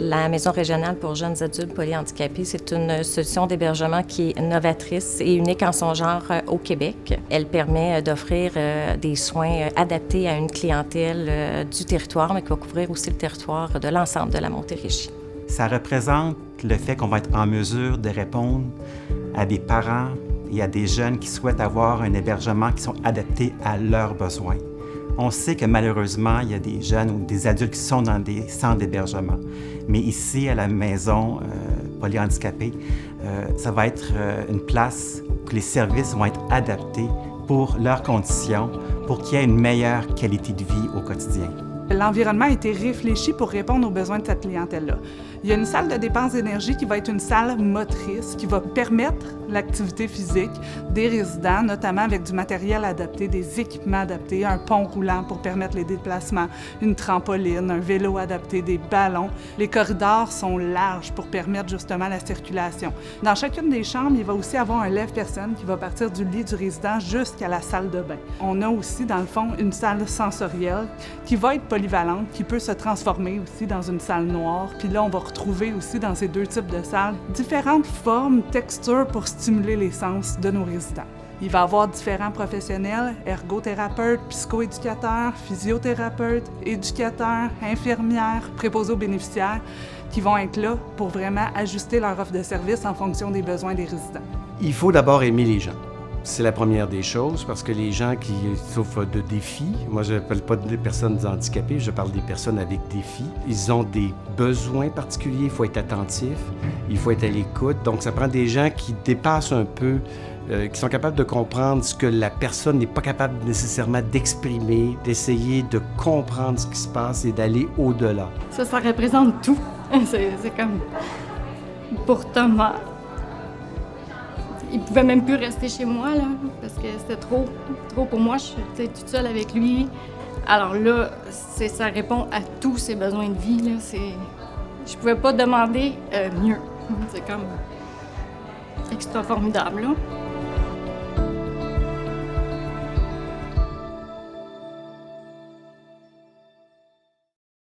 La Maison régionale pour jeunes adultes polyhandicapés, c'est une solution d'hébergement qui est novatrice et unique en son genre au Québec. Elle permet d'offrir des soins adaptés à une clientèle du territoire, mais qui va couvrir aussi le territoire de l'ensemble de la Montérégie. Ça représente le fait qu'on va être en mesure de répondre à des parents et à des jeunes qui souhaitent avoir un hébergement qui sont adaptés à leurs besoins. On sait que malheureusement, il y a des jeunes ou des adultes qui sont dans des centres d'hébergement. Mais ici, à la maison polyhandicapée, ça va être une place où les services vont être adaptés pour leurs conditions, pour qu'il y ait une meilleure qualité de vie au quotidien. L'environnement a été réfléchi pour répondre aux besoins de cette clientèle-là. Il y a une salle de dépense d'énergie qui va être une salle motrice, qui va permettre l'activité physique des résidents, notamment avec du matériel adapté, des équipements adaptés, un pont roulant pour permettre les déplacements, une trampoline, un vélo adapté, des ballons. Les corridors sont larges pour permettre justement la circulation. Dans chacune des chambres, il va aussi avoir un lève-personne qui va partir du lit du résident jusqu'à la salle de bain. On a aussi, dans le fond, une salle sensorielle qui va être polyvalente, qui peut se transformer aussi dans une salle noire. Puis là, on va retrouver aussi dans ces deux types de salles différentes formes, textures pour stimuler les sens de nos résidents. Il va y avoir différents professionnels, ergothérapeutes, psychoéducateurs, physiothérapeutes, éducateurs, infirmières, préposés aux bénéficiaires, qui vont être là pour vraiment ajuster leur offre de services en fonction des besoins des résidents. Il faut d'abord aimer les gens. C'est la première des choses, parce que les gens qui souffrent de défis, moi je n'appelle pas des personnes handicapées, je parle des personnes avec défis. Ils ont des besoins particuliers, il faut être attentif, il faut être à l'écoute. Donc ça prend des gens qui dépassent un peu, qui sont capables de comprendre ce que la personne n'est pas capable nécessairement d'exprimer, d'essayer de comprendre ce qui se passe et d'aller au-delà. Ça représente tout. C'est comme pour Thomas. Il pouvait même plus rester chez moi, là, parce que c'était trop pour moi. Je suis toute seule avec lui. Alors là, ça répond à tous ses besoins de vie. Là. Je pouvais pas demander mieux. C'est comme extra formidable, là.